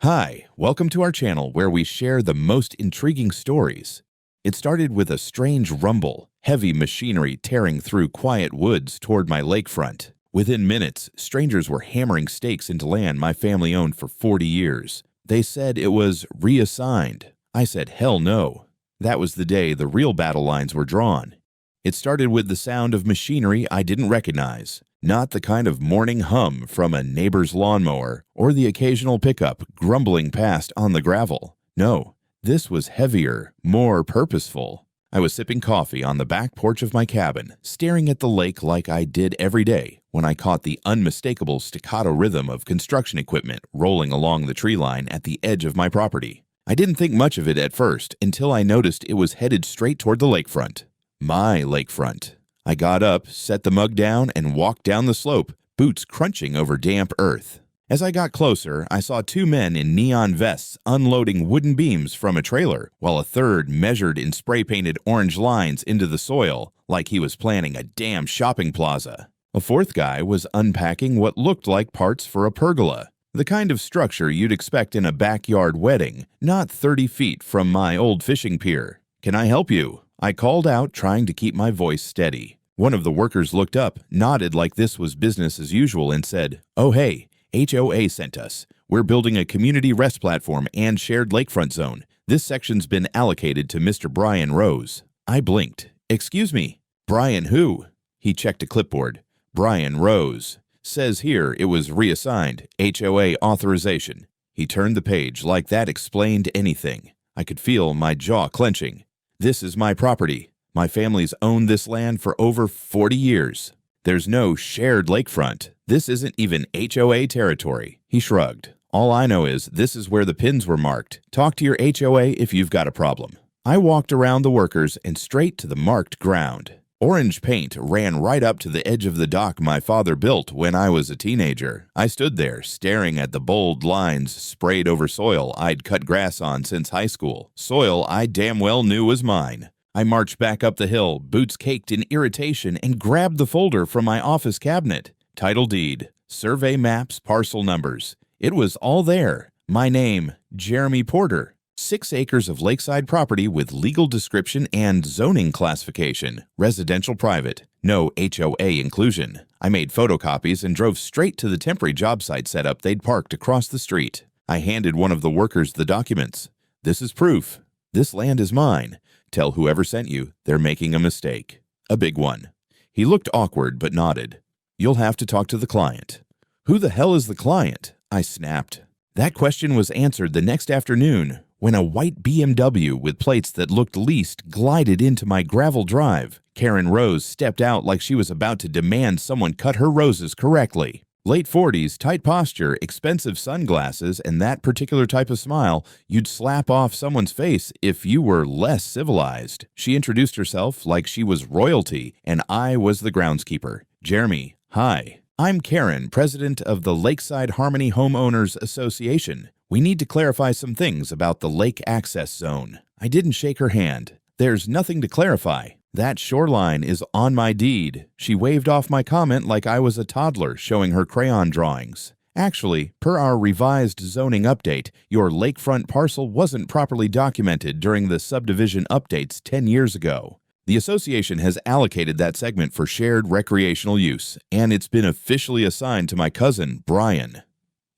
Hi, welcome to our channel where we share the most intriguing stories. It started with a strange rumble, heavy machinery tearing through quiet woods toward my lakefront. Within minutes, strangers were hammering stakes into land my family owned for 40 years. They said it was reassigned. I said hell no. That was the day the real battle lines were drawn. It started with the sound of machinery I didn't recognize. Not the kind of morning hum from a neighbor's lawnmower or the occasional pickup grumbling past on the gravel. No, this was heavier, more purposeful. I was sipping coffee on the back porch of my cabin, staring at the lake like I did every day, when I caught the unmistakable staccato rhythm of construction equipment rolling along the tree line at the edge of my property. I didn't think much of it at first until I noticed it was headed straight toward the lakefront. My lakefront. I got up, set the mug down, and walked down the slope, boots crunching over damp earth. As I got closer, I saw two men in neon vests unloading wooden beams from a trailer, while a third measured in spray-painted orange lines into the soil like he was planning a damn shopping plaza. A fourth guy was unpacking what looked like parts for a pergola, the kind of structure you'd expect in a backyard wedding, not 30 feet from my old fishing pier. "Can I help you?" I called out, trying to keep my voice steady. One of the workers looked up, nodded like this was business as usual, and said, "Oh hey, HOA sent us. We're building a community rest platform and shared lakefront zone. This section's been allocated to Mr. Brian Rose." I blinked. "Excuse me, Brian who?" He checked a clipboard. "Brian Rose. Says here it was reassigned, HOA authorization." He turned the page like that explained anything. I could feel my jaw clenching. "This is my property. My family's owned this land for over 40 years. There's no shared lakefront. This isn't even HOA territory." He shrugged. "All I know is this is where the pins were marked. Talk to your HOA if you've got a problem." I walked around the workers and straight to the marked ground. Orange paint ran right up to the edge of the dock my father built when I was a teenager. I stood there, staring at the bold lines sprayed over soil I'd cut grass on since high school, soil I damn well knew was mine. I marched back up the hill, boots caked in irritation, and grabbed the folder from my office cabinet. Title deed, survey maps, parcel numbers. It was all there. My name, Jeremy Porter. 6 acres of lakeside property with legal description and zoning classification. Residential private. No HOA inclusion. I made photocopies and drove straight to the temporary job site setup they'd parked across the street. I handed one of the workers the documents. "This is proof. This land is mine. Tell whoever sent you they're making a mistake. A big one." He looked awkward but nodded. "You'll have to talk to the client." "Who the hell is the client?" I snapped. That question was answered the next afternoon when a white BMW with plates that looked leased glided into my gravel drive. Karen Rose stepped out like she was about to demand someone cut her roses correctly. Late 40s, tight posture, expensive sunglasses, and that particular type of smile you'd slap off someone's face if you were less civilized. She introduced herself like she was royalty, and I was the groundskeeper. "Jeremy, hi. I'm Karen, president of the Lakeside Harmony Homeowners Association. We need to clarify some things about the lake access zone." I didn't shake her hand. "There's nothing to clarify. That shoreline is on my deed." She waved off my comment like I was a toddler showing her crayon drawings. "Actually, per our revised zoning update, your lakefront parcel wasn't properly documented during the subdivision updates 10 years ago. The association has allocated that segment for shared recreational use, and it's been officially assigned to my cousin, Brian."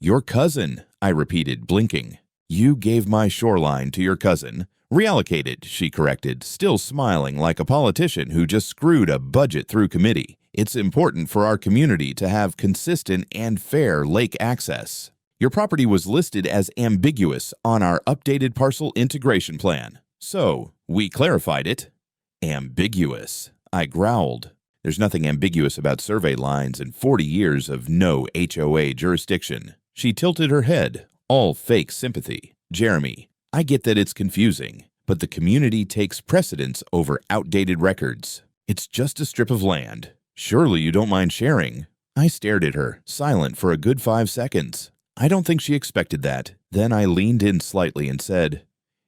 "Your cousin," I repeated, blinking. "You gave my shoreline to your cousin." "Reallocated," she corrected, still smiling like a politician who just screwed a budget through committee. "It's important for our community to have consistent and fair lake access. Your property was listed as ambiguous on our updated parcel integration plan. So, we clarified it." "Ambiguous," I growled. "There's nothing ambiguous about survey lines and 40 years of no HOA jurisdiction." She tilted her head, all fake sympathy. "Jeremy, I get that it's confusing, but the community takes precedence over outdated records. It's just a strip of land. Surely you don't mind sharing?" I stared at her, silent for a good 5 seconds. I don't think she expected that. Then I leaned in slightly and said,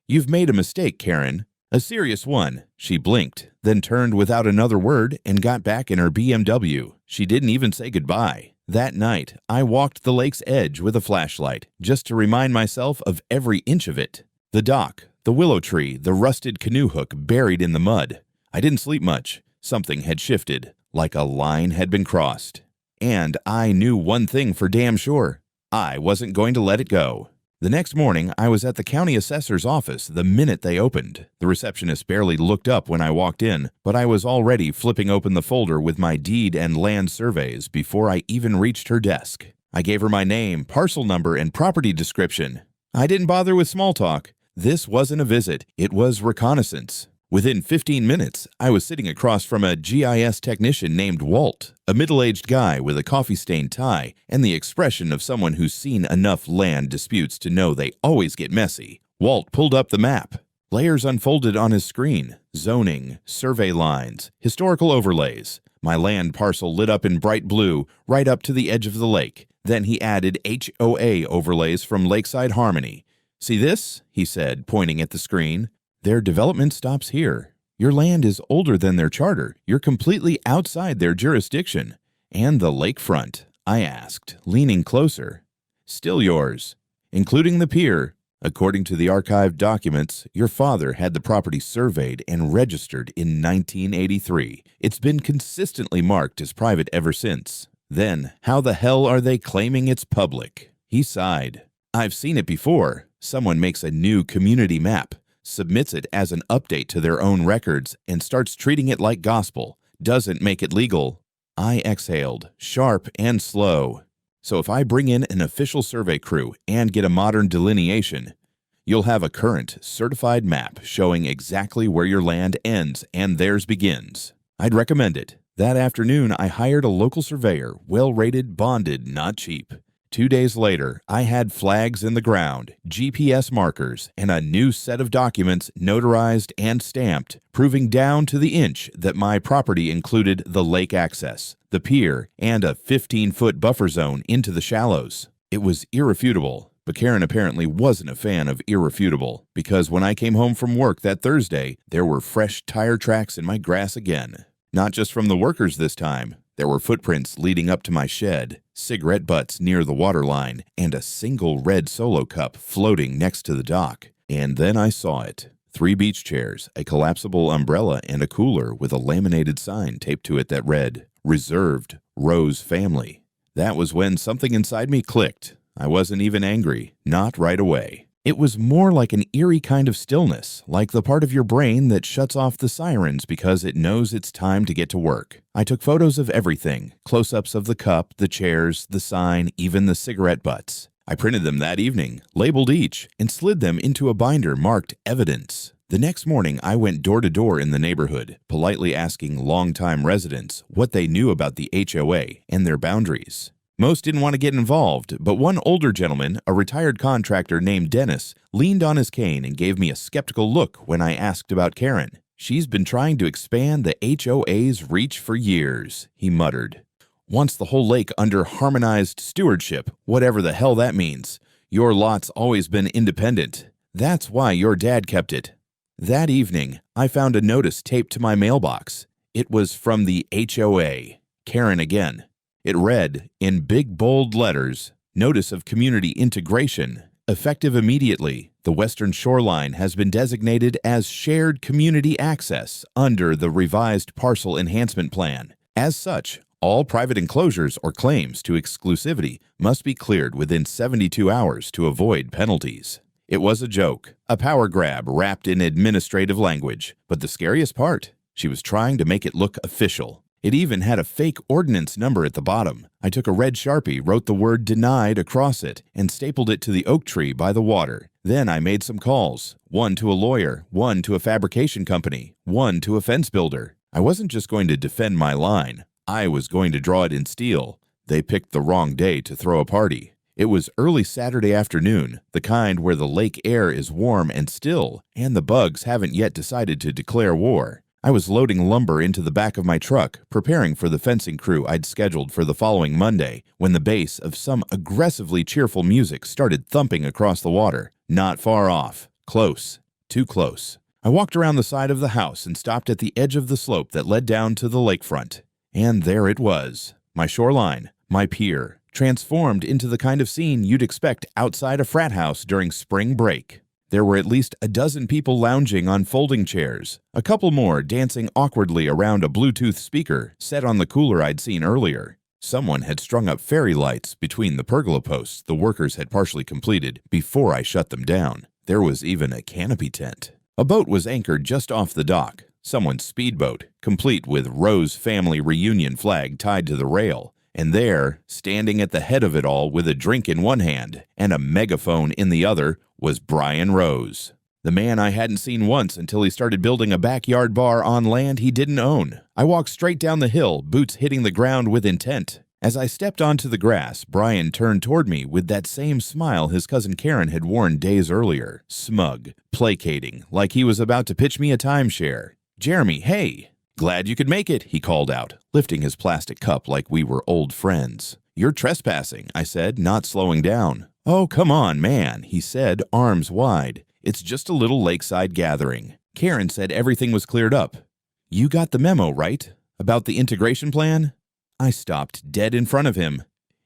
"You've made a mistake, Karen. A serious one." She blinked, then turned without another word and got back in her BMW. She didn't even say goodbye. That night, I walked the lake's edge with a flashlight just to remind myself of every inch of it. The dock, the willow tree, the rusted canoe hook buried in the mud. I didn't sleep much. Something had shifted, like a line had been crossed. And I knew one thing for damn sure. I wasn't going to let it go. The next morning, I was at the county assessor's office the minute they opened. The receptionist barely looked up when I walked in, but I was already flipping open the folder with my deed and land surveys before I even reached her desk. I gave her my name, parcel number, and property description. I didn't bother with small talk. This wasn't a visit, it was reconnaissance. Within 15 minutes, I was sitting across from a GIS technician named Walt, a middle-aged guy with a coffee-stained tie and the expression of someone who's seen enough land disputes to know they always get messy. Walt pulled up the map. Layers unfolded on his screen: zoning, survey lines, historical overlays. My land parcel lit up in bright blue right up to the edge of the lake. Then he added HOA overlays from Lakeside Harmony. "See this?" he said, pointing at the screen. "Their development stops here. Your land is older than their charter. You're completely outside their jurisdiction." "And the lakefront?" I asked, leaning closer. "Still yours, including the pier. According to the archived documents, your father had the property surveyed and registered in 1983. It's been consistently marked as private ever since. Then, how the hell are they claiming it's public?" He sighed. "I've seen it before. Someone makes a new community map, submits it as an update to their own records, and starts treating it like gospel. Doesn't make it legal." I exhaled, sharp and slow. "So if I bring in an official survey crew and get a modern delineation, you'll have a current, certified map showing exactly where your land ends and theirs begins." I'd recommend it. That afternoon, I hired a local surveyor, well-rated, bonded, not cheap. 2 days later, I had flags in the ground, GPS markers, and a new set of documents notarized and stamped, proving down to the inch that my property included the lake access, the pier, and a 15-foot buffer zone into the shallows. It was irrefutable, but Karen apparently wasn't a fan of irrefutable, because when I came home from work that Thursday, there were fresh tire tracks in my grass again. Not just from the workers this time. There were footprints leading up to my shed, cigarette butts near the waterline, and a single red Solo cup floating next to the dock. And then I saw it. 3 beach chairs, a collapsible umbrella, and a cooler with a laminated sign taped to it that read, "Reserved, Rose Family." That was when something inside me clicked. I wasn't even angry, not right away. It was more like an eerie kind of stillness, like the part of your brain that shuts off the sirens because it knows it's time to get to work. I took photos of everything, close-ups of the cup, the chairs, the sign, even the cigarette butts. I printed them that evening, labeled each, and slid them into a binder marked Evidence. The next morning, I went door to door in the neighborhood, politely asking longtime residents what they knew about the HOA and their boundaries. Most didn't want to get involved, but one older gentleman, a retired contractor named Dennis, leaned on his cane and gave me a skeptical look when I asked about Karen. "She's been trying to expand the HOA's reach for years," he muttered. "Wants the whole lake under harmonized stewardship, whatever the hell that means. Your lot's always been independent. That's why your dad kept it." That evening, I found a notice taped to my mailbox. It was from the HOA. Karen again. It read, in big bold letters, "Notice of community integration. Effective immediately. The western shoreline has been designated as shared community access under the revised parcel enhancement plan. As such, all private enclosures or claims to exclusivity must be cleared within 72 hours to avoid penalties." It was a joke, a power grab wrapped in administrative language. But the scariest part, she was trying to make it look official. It even had a fake ordinance number at the bottom. I took a red Sharpie, wrote the word "denied" across it, and stapled it to the oak tree by the water. Then I made some calls, one to a lawyer, one to a fabrication company, one to a fence builder. I wasn't just going to defend my line. I was going to draw it in steel. They picked the wrong day to throw a party. It was early Saturday afternoon, the kind where the lake air is warm and still, and the bugs haven't yet decided to declare war. I was loading lumber into the back of my truck, preparing for the fencing crew I'd scheduled for the following Monday, when the bass of some aggressively cheerful music started thumping across the water. Not far off. Close. Too close. I walked around the side of the house and stopped at the edge of the slope that led down to the lakefront. And there it was. My shoreline. my pier, transformed into the kind of scene you'd expect outside a frat house during spring break. There were at least a dozen people lounging on folding chairs, a couple more dancing awkwardly around a Bluetooth speaker set on the cooler I'd seen earlier. Someone had strung up fairy lights between the pergola posts the workers had partially completed before I shut them down. There was even a canopy tent. A boat was anchored just off the dock, someone's speedboat, complete with Rose family reunion flag tied to the rail. And there, standing at the head of it all with a drink in one hand and a megaphone in the other, was Brian Rose. The man I hadn't seen once until he started building a backyard bar on land he didn't own. I walked straight down the hill, boots hitting the ground with intent. As I stepped onto the grass, Brian turned toward me with that same smile his cousin Karen had worn days earlier. Smug, placating, like he was about to pitch me a timeshare. "Jeremy, hey! Glad you could make it," he called out, lifting his plastic cup like we were old friends. "You're trespassing," I said, not slowing down. "Oh, come on, man," he said, arms wide. "It's just a little lakeside gathering. Karen said everything was cleared up. You got the memo, right? About the integration plan?" I stopped dead in front of him.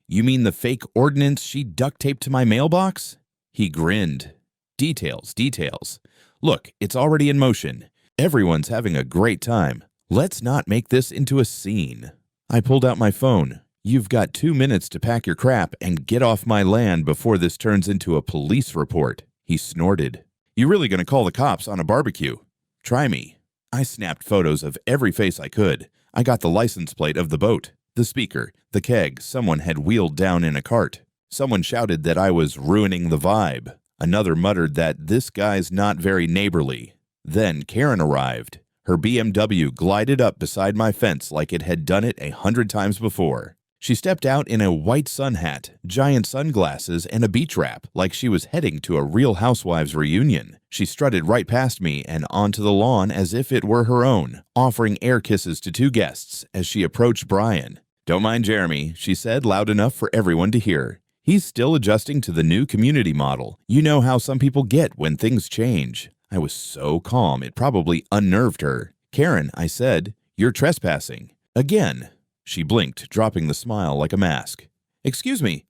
"You mean the fake ordinance she duct-taped to my mailbox?" He grinned. Details. Look, it's already in motion. Everyone's having a great time. Let's not make this into a scene." I pulled out my phone. "You've got 2 minutes to pack your crap and get off my land before this turns into a police report." He snorted. "You really gonna call the cops on a barbecue? Try me." I snapped photos of every face I could. I got the license plate of the boat, the speaker, the keg someone had wheeled down in a cart. Someone shouted that I was ruining the vibe. Another muttered that this guy's not very neighborly. Then Karen arrived. Her BMW glided up beside my fence like it had done it 100 times before. She stepped out in a white sun hat, giant sunglasses, and a beach wrap like she was heading to a Real Housewives reunion. She strutted right past me and onto the lawn as if it were her own, offering air kisses to 2 guests as she approached Brian. "Don't mind Jeremy," she said loud enough for everyone to hear. "He's still adjusting to the new community model. You know how some people get when things change." I was so calm it probably unnerved her. "Karen," I said, "you're trespassing. Again." She blinked, dropping the smile like a mask. "Excuse me.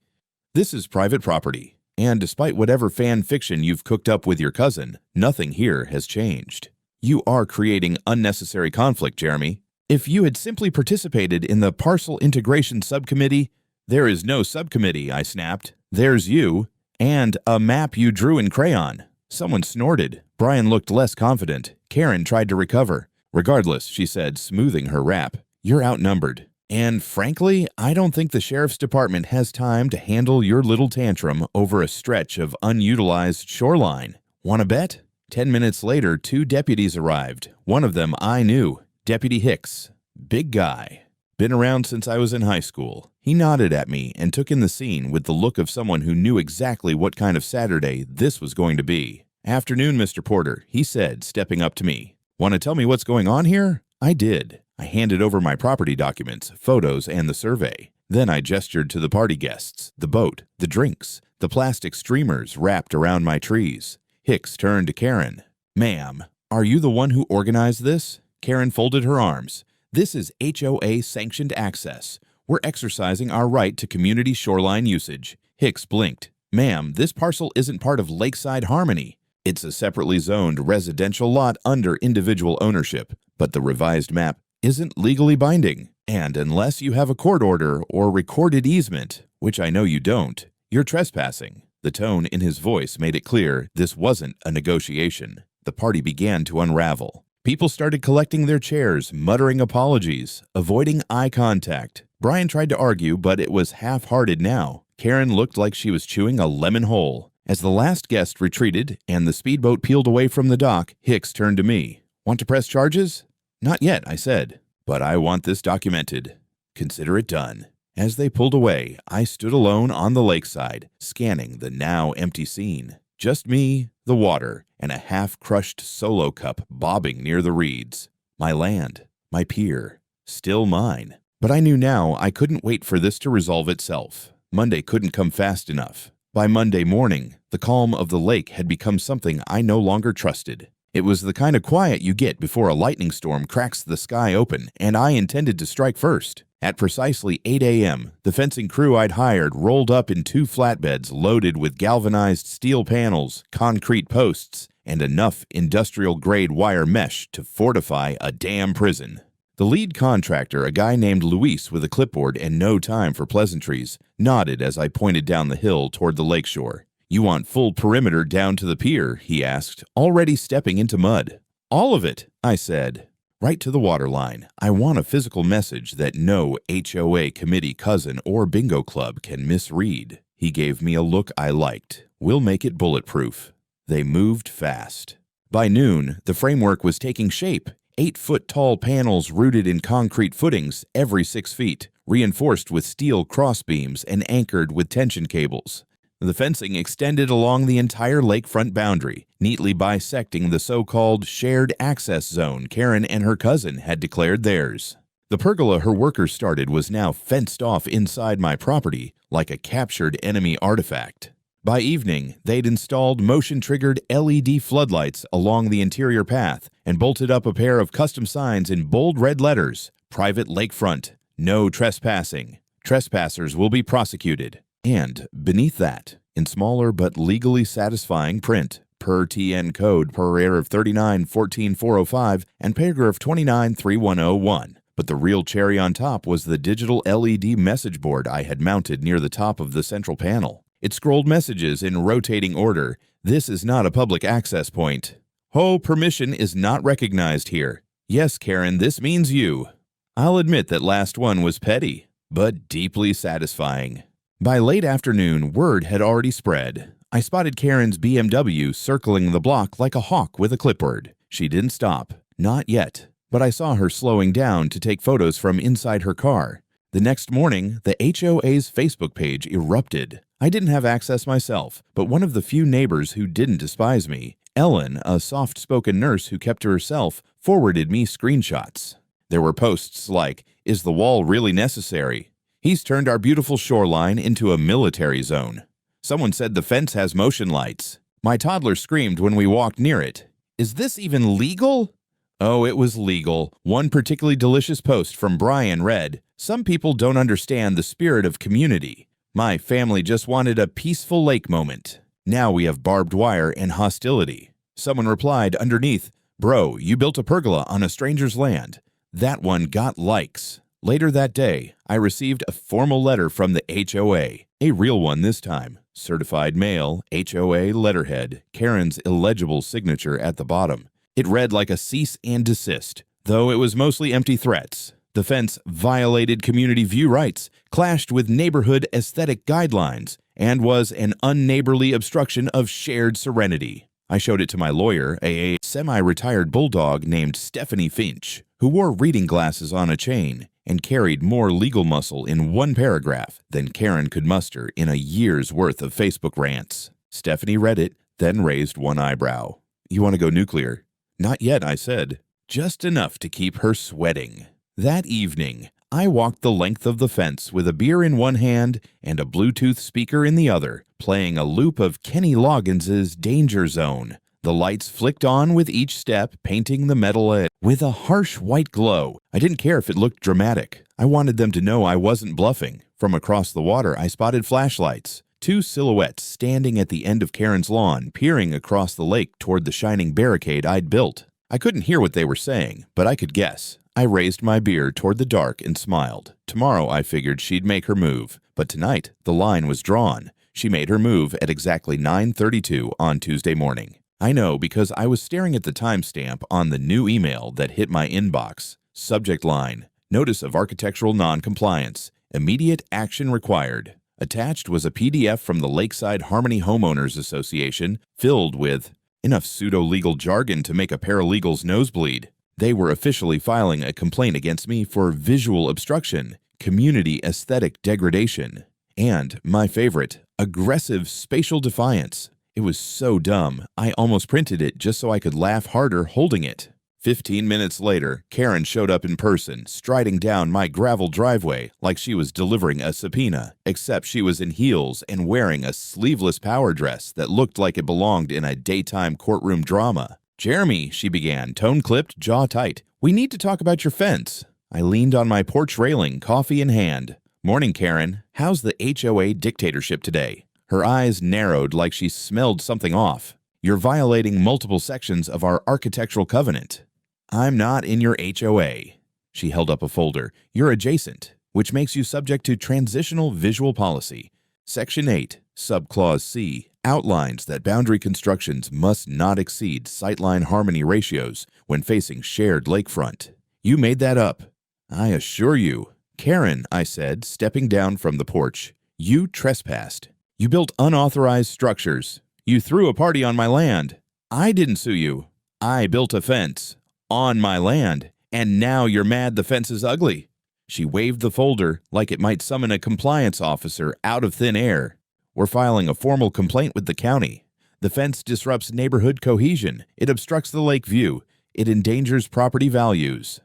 This is private property, and despite whatever fan fiction you've cooked up with your cousin, nothing here has changed. You are creating unnecessary conflict, Jeremy. If you had simply participated in the parcel integration subcommittee—" "There is no subcommittee," I snapped. "There's you, and a map you drew in crayon." Someone snorted. Brian looked less confident. Karen tried to recover. "Regardless," she said, smoothing her wrap, "you're outnumbered. And frankly, I don't think the sheriff's department has time to handle your little tantrum over a stretch of unutilized shoreline. Want to bet?" 10 minutes later, 2 deputies arrived. One of them I knew, Deputy Hicks. Big guy. Been around since I was in high school. He nodded at me and took in the scene with the look of someone who knew exactly what kind of Saturday this was going to be. "Afternoon, Mr. Porter," he said, stepping up to me. "Want to tell me what's going on here?" I did. I handed over my property documents, photos, and the survey. Then I gestured to the party guests, the boat, the drinks, the plastic streamers wrapped around my trees. Hicks turned to Karen. "Ma'am, are you the one who organized this?" Karen folded her arms. "This is HOA sanctioned access. We're exercising our right to community shoreline usage." Hicks blinked. "Ma'am, this parcel isn't part of Lakeside Harmony. It's a separately zoned residential lot under individual ownership, but the revised map isn't legally binding. And unless you have a court order or recorded easement, which I know you don't, you're trespassing." The tone in his voice made it clear this wasn't a negotiation. The party began to unravel. People started collecting their chairs, muttering apologies, avoiding eye contact. Brian tried to argue, but it was half-hearted now. Karen looked like she was chewing a lemon whole. As the last guest retreated and the speedboat peeled away from the dock, Hicks turned to me. "Want to press charges?" "Not yet," I said. "But I want this documented. Consider it done." As they pulled away, I stood alone on the lakeside, scanning the now empty scene. Just me, the water, and a half-crushed solo cup bobbing near the reeds. My land, my pier, still mine. But I knew now I couldn't wait for this to resolve itself. Monday couldn't come fast enough. By Monday morning, the calm of the lake had become something I no longer trusted. It was the kind of quiet you get before a lightning storm cracks the sky open, and I intended to strike first. At precisely 8 a.m., the fencing crew I'd hired rolled up in 2 flatbeds loaded with galvanized steel panels, concrete posts, and enough industrial-grade wire mesh to fortify a damn prison. The lead contractor, a guy named Luis with a clipboard and no time for pleasantries, nodded as I pointed down the hill toward the lakeshore. "You want full perimeter down to the pier?" he asked, already stepping into mud. "All of it," I said. "Right to the waterline. I want a physical message that no HOA committee cousin or bingo club can misread." He gave me a look I liked. "We'll make it bulletproof." They moved fast. By noon, the framework was taking shape. 8-foot-tall panels rooted in concrete footings every 6 feet, reinforced with steel crossbeams and anchored with tension cables. The fencing extended along the entire lakefront boundary, neatly bisecting the so-called shared access zone Karen and her cousin had declared theirs. The pergola her workers started was now fenced off inside my property like a captured enemy artifact. By evening, they'd installed motion-triggered LED floodlights along the interior path and bolted up a pair of custom signs in bold red letters, "Private Lakefront, no trespassing. Trespassers will be prosecuted." And beneath that, in smaller but legally satisfying print, per TN code paragraph 39-14-405 and paragraph 29-3101. But the real cherry on top was the digital LED message board I had mounted near the top of the central panel. It scrolled messages in rotating order. "This is not a public access point. HO permission is not recognized here. Yes, Karen, this means you." I'll admit that last one was petty, but deeply satisfying. By late afternoon, word had already spread. I spotted Karen's BMW circling the block like a hawk with a clipboard. She didn't stop. Not yet. But I saw her slowing down to take photos from inside her car. The next morning, the HOA's Facebook page erupted. I didn't have access myself, but one of the few neighbors who didn't despise me, Ellen, a soft-spoken nurse who kept to herself, forwarded me screenshots. There were posts like, "Is the wall really necessary? He's turned our beautiful shoreline into a military zone. Someone said the fence has motion lights. My toddler screamed when we walked near it. Is this even legal?" Oh, it was legal. One particularly delicious post from Brian read, "Some people don't understand the spirit of community. My family just wanted a peaceful lake moment. Now we have barbed wire and hostility." Someone replied underneath, "Bro, you built a pergola on a stranger's land." That one got likes. Later that day, I received a formal letter from the HOA, a real one this time. Certified mail, HOA letterhead, Karen's illegible signature at the bottom. It read like a cease and desist, though it was mostly empty threats. The fence violated community view rights, clashed with neighborhood aesthetic guidelines, and was an unneighborly obstruction of shared serenity. I showed it to my lawyer, a semi-retired bulldog named Stephanie Finch, who wore reading glasses on a chain and carried more legal muscle in one paragraph than Karen could muster in a year's worth of Facebook rants. Stephanie read it, then raised one eyebrow. "You want to go nuclear?" "Not yet," I said. Just enough to keep her sweating. That evening, I walked the length of the fence with a beer in one hand and a Bluetooth speaker in the other, playing a loop of Kenny Loggins's Danger Zone. The lights flicked on with each step, painting the metal edge with a harsh white glow. I didn't care if it looked dramatic. I wanted them to know I wasn't bluffing. From across the water, I spotted flashlights. 2 silhouettes standing at the end of Karen's lawn, peering across the lake toward the shining barricade I'd built. I couldn't hear what they were saying, but I could guess. I raised my beer toward the dark and smiled. Tomorrow, I figured she'd make her move. But tonight, the line was drawn. She made her move at exactly 9:32 on Tuesday morning. I know because I was staring at the timestamp on the new email that hit my inbox. Subject line, "Notice of architectural non-compliance. Immediate action required." Attached was a PDF from the Lakeside Harmony Homeowners Association filled with enough pseudo-legal jargon to make a paralegal's nosebleed. They were officially filing a complaint against me for visual obstruction, community aesthetic degradation, and, my favorite, aggressive spatial defiance. It was so dumb, I almost printed it just so I could laugh harder holding it. 15 minutes later, Karen showed up in person, striding down my gravel driveway like she was delivering a subpoena, except she was in heels and wearing a sleeveless power dress that looked like it belonged in a daytime courtroom drama. "Jeremy," she began, tone-clipped, jaw tight, "we need to talk about your fence." I leaned on my porch railing, coffee in hand. "Morning, Karen. How's the HOA dictatorship today?" Her eyes narrowed like she smelled something off. "You're violating multiple sections of our architectural covenant." "I'm not in your HOA." She held up a folder. "You're adjacent, which makes you subject to transitional visual policy. Section 8, Subclause C, outlines that boundary constructions must not exceed sightline harmony ratios when facing shared lakefront. You made that up." "I assure you." "Karen," I said, stepping down from the porch, "you trespassed. You built unauthorized structures. You threw a party on my land. I didn't sue you. I built a fence on my land, and now you're mad the fence is ugly." She waved the folder like it might summon a compliance officer out of thin air. "We're filing a formal complaint with the county. The fence disrupts neighborhood cohesion. It obstructs the lake view. It endangers property values."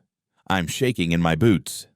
I'm shaking in my boots.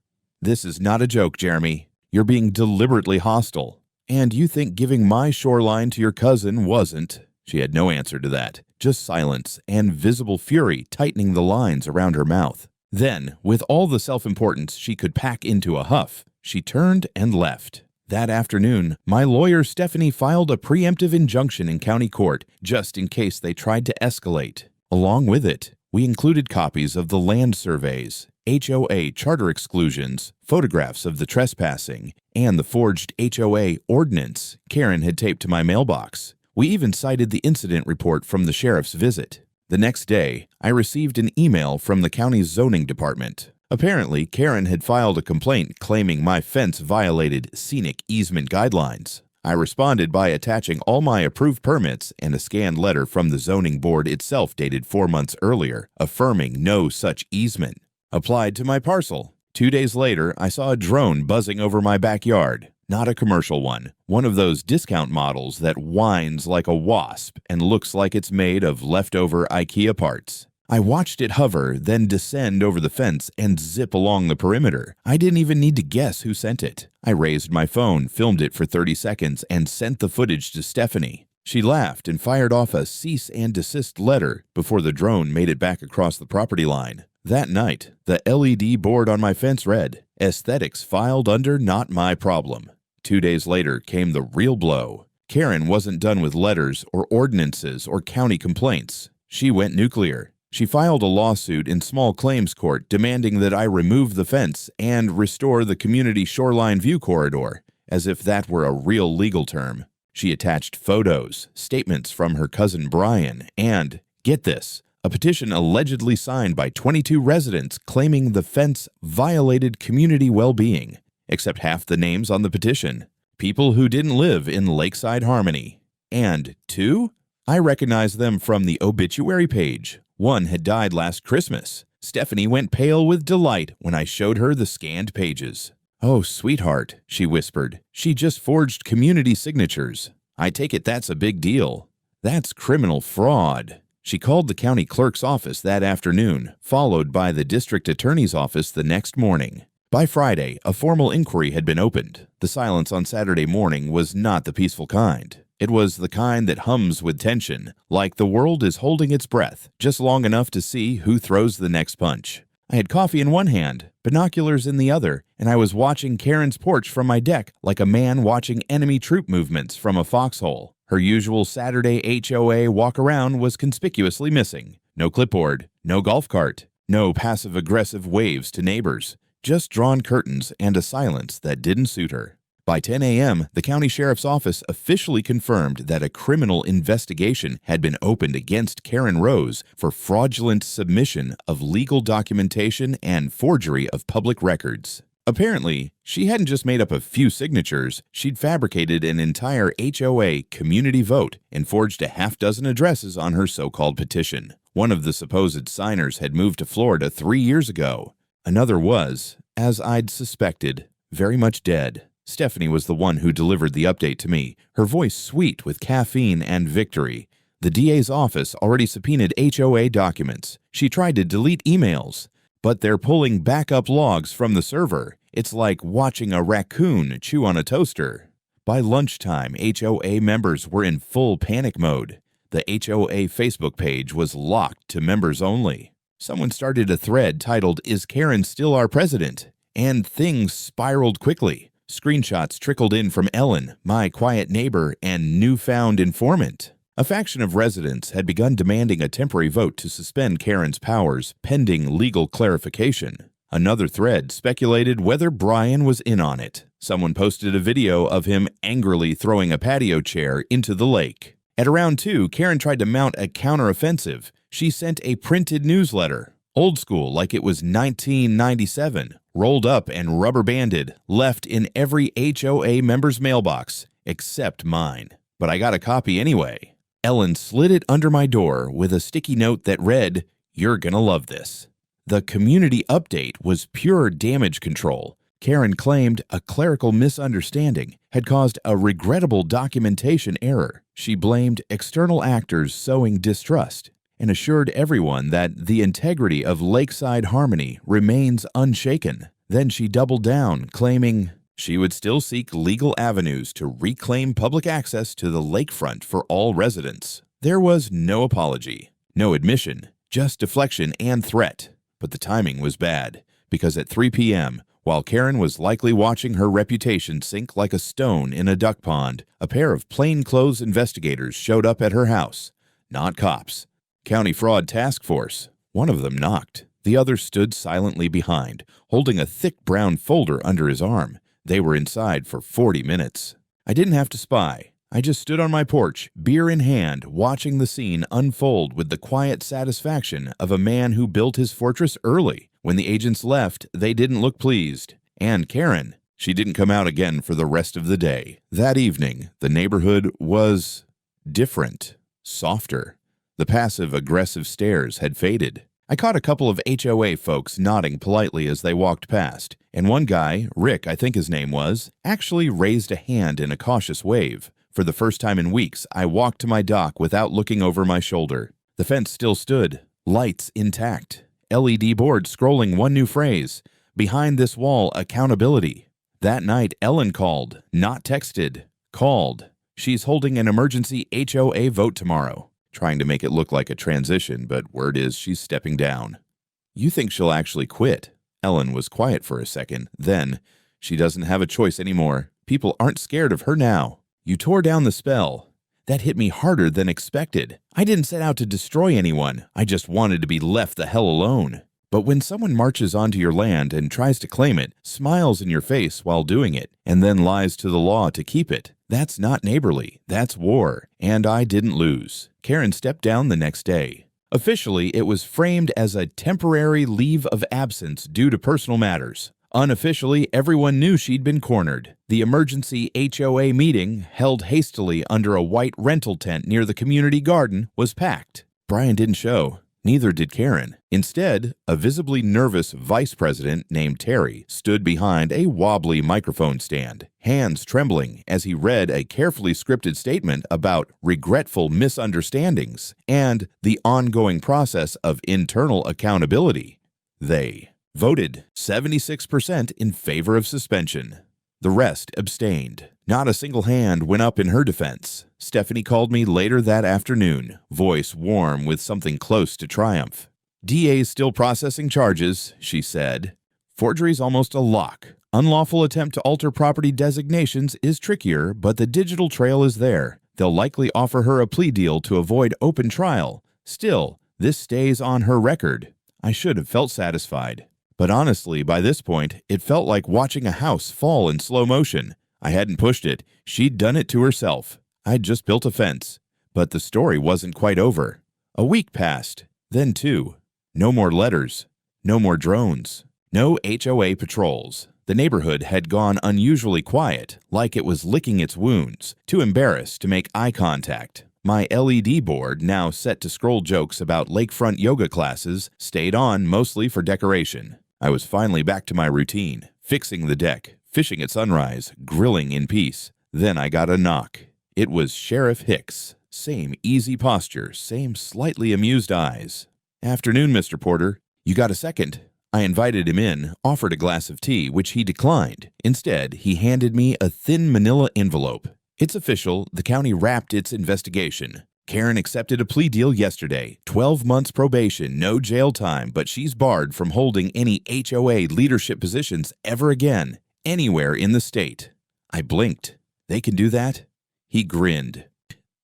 "This is not a joke, Jeremy. You're being deliberately hostile. And you think giving my shoreline to your cousin wasn't?" She had no answer to that, just silence and visible fury tightening the lines around her mouth. Then, with all the self-importance she could pack into a huff, she turned and left. That afternoon, my lawyer Stephanie filed a preemptive injunction in county court just in case they tried to escalate. Along with it, we included copies of the land surveys, HOA charter exclusions, photographs of the trespassing, and the forged HOA ordinance Karen had taped to my mailbox. We even cited the incident report from the sheriff's visit. The next day, I received an email from the county's zoning department. Apparently, Karen had filed a complaint claiming my fence violated scenic easement guidelines. I responded by attaching all my approved permits and a scanned letter from the zoning board itself dated 4 months earlier, affirming no such easement applied to my parcel. 2 days later, I saw a drone buzzing over my backyard. Not a commercial one of those discount models that whines like a wasp and looks like it's made of leftover IKEA parts. I watched it hover, then descend over the fence and zip along the perimeter. I didn't even need to guess who sent it. I raised my phone, filmed it for 30 seconds, and sent the footage to Stephanie. She laughed and fired off a cease and desist letter before the drone made it back across the property line. That night, the LED board on my fence read, "Aesthetics filed under not my problem." 2 days later came the real blow. Karen wasn't done with letters or ordinances or county complaints. She went nuclear. She filed a lawsuit in small claims court demanding that I remove the fence and restore the community shoreline view corridor, as if that were a real legal term. She attached photos, statements from her cousin Brian, and, get this, a petition allegedly signed by 22 residents claiming the fence violated community well-being, except half the names on the petition. People who didn't live in Lakeside Harmony. And 2, I recognized them from the obituary page. One had died last Christmas. Stephanie went pale with delight when I showed her the scanned pages. "Oh, sweetheart," she whispered. "She just forged community signatures. I take it that's a big deal." "That's criminal fraud." She called the county clerk's office that afternoon, followed by the district attorney's office the next morning. By Friday, a formal inquiry had been opened. The silence on Saturday morning was not the peaceful kind. It was the kind that hums with tension, like the world is holding its breath, just long enough to see who throws the next punch. I had coffee in one hand, binoculars in the other, and I was watching Karen's porch from my deck like a man watching enemy troop movements from a foxhole. Her usual Saturday HOA walk-around was conspicuously missing. No clipboard, no golf cart, no passive-aggressive waves to neighbors. Just drawn curtains and a silence that didn't suit her. By 10 a.m., the county sheriff's office officially confirmed that a criminal investigation had been opened against Karen Rose for fraudulent submission of legal documentation and forgery of public records. Apparently, she hadn't just made up a few signatures, she'd fabricated an entire HOA community vote and forged a half-dozen addresses on her so-called petition. One of the supposed signers had moved to Florida 3 years ago. Another was, as I'd suspected, very much dead. Stephanie was the one who delivered the update to me, her voice sweet with caffeine and victory. The DA's office already subpoenaed HOA documents. She tried to delete emails, but they're pulling backup logs from the server. It's like watching a raccoon chew on a toaster. By lunchtime, HOA members were in full panic mode. The HOA Facebook page was locked to members only. Someone started a thread titled, "Is Karen Still Our President?" And things spiraled quickly. Screenshots trickled in from Ellen, my quiet neighbor and newfound informant. A faction of residents had begun demanding a temporary vote to suspend Karen's powers pending legal clarification. Another thread speculated whether Brian was in on it. Someone posted a video of him angrily throwing a patio chair into the lake. At around 2, Karen tried to mount a counteroffensive. She sent a printed newsletter, old school like it was 1997, rolled up and rubber banded, left in every HOA member's mailbox, except mine. But I got a copy anyway. Ellen slid it under my door with a sticky note that read, "You're gonna love this." The community update was pure damage control. Karen claimed a clerical misunderstanding had caused a regrettable documentation error. She blamed external actors sowing distrust and assured everyone that the integrity of Lakeside Harmony remains unshaken. Then she doubled down, claiming she would still seek legal avenues to reclaim public access to the lakefront for all residents. There was no apology, no admission, just deflection and threat. But the timing was bad, because at 3 p.m., while Karen was likely watching her reputation sink like a stone in a duck pond, a pair of plainclothes investigators showed up at her house. Not cops. County Fraud Task Force. One of them knocked. The other stood silently behind, holding a thick brown folder under his arm. They were inside for 40 minutes. I didn't have to spy. I just stood on my porch, beer in hand, watching the scene unfold with the quiet satisfaction of a man who built his fortress early. When the agents left, they didn't look pleased. And Karen, she didn't come out again for the rest of the day. That evening, the neighborhood was different, softer. The passive-aggressive stares had faded. I caught a couple of HOA folks nodding politely as they walked past, and one guy, Rick I think his name was, actually raised a hand in a cautious wave. For the first time in weeks, I walked to my dock without looking over my shoulder. The fence still stood, lights intact, LED board scrolling one new phrase, "Behind this wall, accountability." That night, Ellen called, not texted, called. She's holding an emergency HOA vote tomorrow, trying to make it look like a transition, but word is she's stepping down. You think she'll actually quit? Ellen was quiet for a second. Then, she doesn't have a choice anymore. People aren't scared of her now. You tore down the spell. That hit me harder than expected. I didn't set out to destroy anyone. I just wanted to be left the hell alone. But when someone marches onto your land and tries to claim it, smiles in your face while doing it, and then lies to the law to keep it, that's not neighborly. That's war. And I didn't lose. Karen stepped down the next day. Officially, it was framed as a temporary leave of absence due to personal matters. Unofficially, everyone knew she'd been cornered. The emergency HOA meeting, held hastily under a white rental tent near the community garden, was packed. Brian didn't show. Neither did Karen. Instead, a visibly nervous vice president named Terry stood behind a wobbly microphone stand, hands trembling as he read a carefully scripted statement about regretful misunderstandings and the ongoing process of internal accountability. They voted 76% in favor of suspension. The rest abstained. Not a single hand went up in her defense. Stephanie called me later that afternoon, voice warm with something close to triumph. "DA's still processing charges," she said. "Forgery's almost a lock. Unlawful attempt to alter property designations is trickier, but the digital trail is there. They'll likely offer her a plea deal to avoid open trial. Still, this stays on her record." I should have felt satisfied. But honestly, by this point, it felt like watching a house fall in slow motion. I hadn't pushed it. She'd done it to herself. I'd just built a fence. But the story wasn't quite over. A week passed, then 2. No more letters. No more drones. No HOA patrols. The neighborhood had gone unusually quiet, like it was licking its wounds, too embarrassed to make eye contact. My LED board, now set to scroll jokes about lakefront yoga classes, stayed on mostly for decoration. I was finally back to my routine, fixing the deck, fishing at sunrise, grilling in peace. Then I got a knock. It was Sheriff Hicks. Same easy posture, same slightly amused eyes. "Afternoon, Mr. Porter. You got a second?" I invited him in, offered a glass of tea, which he declined. Instead, he handed me a thin manila envelope. "It's official. The county wrapped its investigation. Karen accepted a plea deal yesterday. 12 months probation, no jail time, but she's barred from holding any HOA leadership positions ever again, anywhere in the state. I blinked. They can do that? He grinned.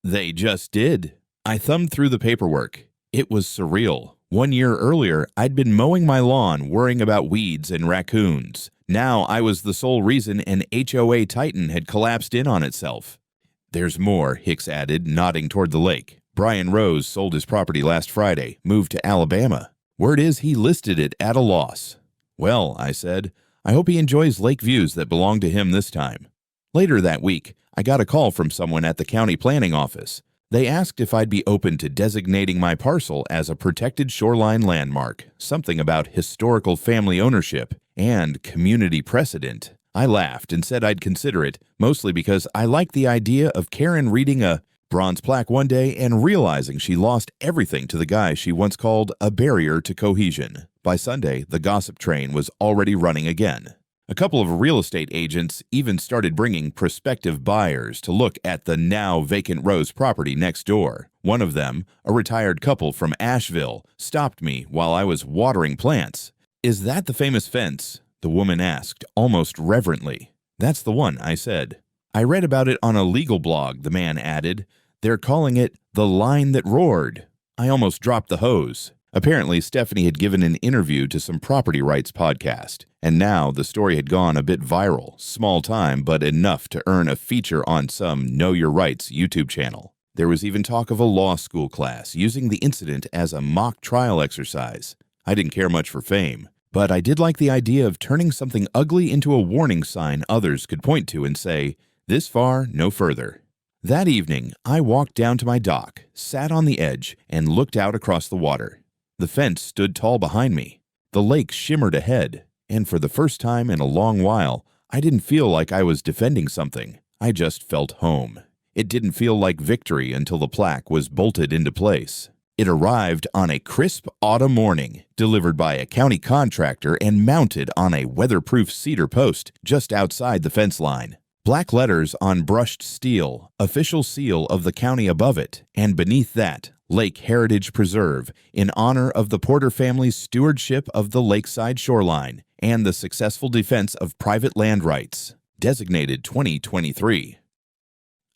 They just did. I thumbed through the paperwork. It was surreal. 1 year earlier, I'd been mowing my lawn, worrying about weeds and raccoons. Now I was the sole reason an HOA titan had collapsed in on itself. There's more, Hicks added, nodding toward the lake. Brian Rose sold his property last Friday, moved to Alabama. Word is he listed it at a loss. Well, I said, I hope he enjoys lake views that belong to him this time. Later that week, I got a call from someone at the county planning office. They asked if I'd be open to designating my parcel as a protected shoreline landmark, something about historical family ownership and community precedent. I laughed and said I'd consider it, mostly because I liked the idea of Karen reading a bronze plaque one day and realizing she lost everything to the guy she once called a barrier to cohesion. By Sunday, the gossip train was already running again. A couple of real estate agents even started bringing prospective buyers to look at the now vacant Rose property next door. One of them, a retired couple from Asheville, stopped me while I was watering plants. "Is that the famous fence?" the woman asked, almost reverently. "That's the one," I said. "I read about it on a legal blog," the man added. "They're calling it the line that roared." I almost dropped the hose. Apparently, Stephanie had given an interview to some property rights podcast, and now the story had gone a bit viral, small time, but enough to earn a feature on some Know Your Rights YouTube channel. There was even talk of a law school class using the incident as a mock trial exercise. I didn't care much for fame, but I did like the idea of turning something ugly into a warning sign others could point to and say, "This far, no further." That evening, I walked down to my dock, sat on the edge, and looked out across the water. The fence stood tall behind me. The lake shimmered ahead, and for the first time in a long while, I didn't feel like I was defending something. I just felt home. It didn't feel like victory until the plaque was bolted into place. It arrived on a crisp autumn morning, delivered by a county contractor and mounted on a weatherproof cedar post just outside the fence line. Black letters on brushed steel, official seal of the county above it, and beneath that, Lake Heritage Preserve, in honor of the Porter family's stewardship of the lakeside shoreline and the successful defense of private land rights, designated 2023.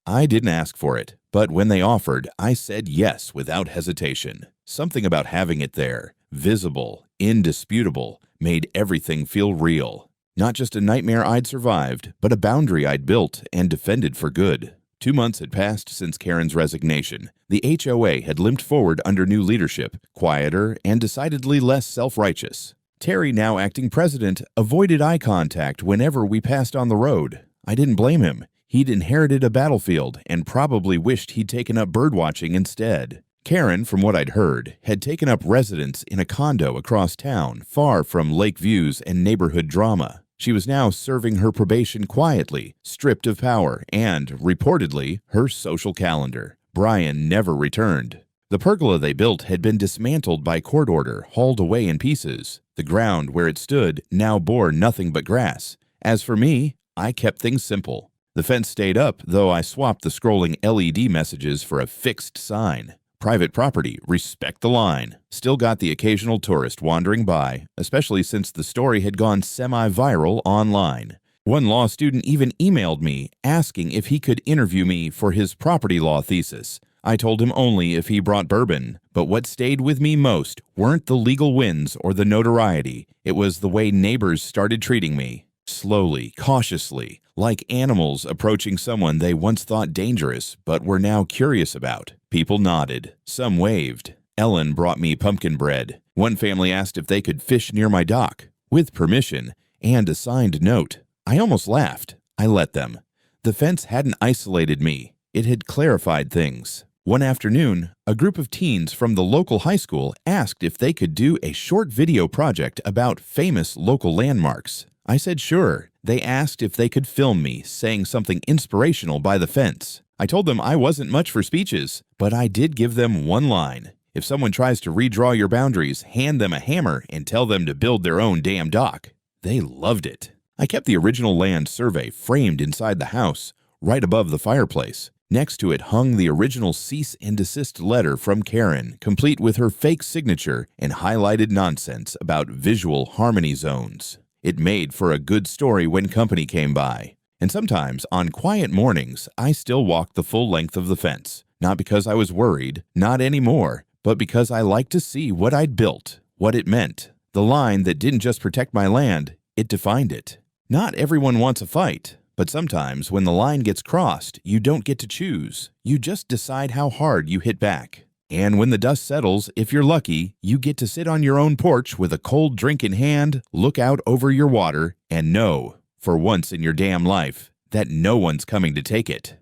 I didn't ask for it, but when they offered, I said yes without hesitation. Something about having it there, visible, indisputable, made everything feel real. Not just a nightmare I'd survived, but a boundary I'd built and defended for good. 2 months had passed since Karen's resignation. The HOA had limped forward under new leadership, quieter and decidedly less self-righteous. Terry, now acting president, avoided eye contact whenever we passed on the road. I didn't blame him. He'd inherited a battlefield and probably wished he'd taken up birdwatching instead. Karen, from what I'd heard, had taken up residence in a condo across town, far from lake views and neighborhood drama. She was now serving her probation quietly, stripped of power and, reportedly, her social calendar. Brian never returned. The pergola they built had been dismantled by court order, hauled away in pieces. The ground where it stood now bore nothing but grass. As for me, I kept things simple. The fence stayed up, though I swapped the scrolling LED messages for a fixed sign. Private property, respect the line. Still got the occasional tourist wandering by, especially since the story had gone semi-viral online. One law student even emailed me asking if he could interview me for his property law thesis. I told him only if he brought bourbon, but what stayed with me most weren't the legal wins or the notoriety. It was the way neighbors started treating me. Slowly, cautiously, like animals approaching someone they once thought dangerous but were now curious about. People nodded. Some waved. Ellen brought me pumpkin bread. One family asked if they could fish near my dock, with permission, and a signed note. I almost laughed. I let them. The fence hadn't isolated me. It had clarified things. One afternoon, a group of teens from the local high school asked if they could do a short video project about famous local landmarks. I said sure. They asked if they could film me saying something inspirational by the fence. I told them I wasn't much for speeches, but I did give them one line. If someone tries to redraw your boundaries, hand them a hammer and tell them to build their own damn dock. They loved it. I kept the original land survey framed inside the house, right above the fireplace. Next to it hung the original cease and desist letter from Karen, complete with her fake signature and highlighted nonsense about visual harmony zones. It made for a good story when company came by. And sometimes, on quiet mornings, I still walked the full length of the fence. Not because I was worried, not anymore, but because I liked to see what I'd built, what it meant. The line that didn't just protect my land, it defined it. Not everyone wants a fight, but sometimes when the line gets crossed, you don't get to choose. You just decide how hard you hit back. And when the dust settles, if you're lucky, you get to sit on your own porch with a cold drink in hand, look out over your water, and know, for once in your damn life, that no one's coming to take it.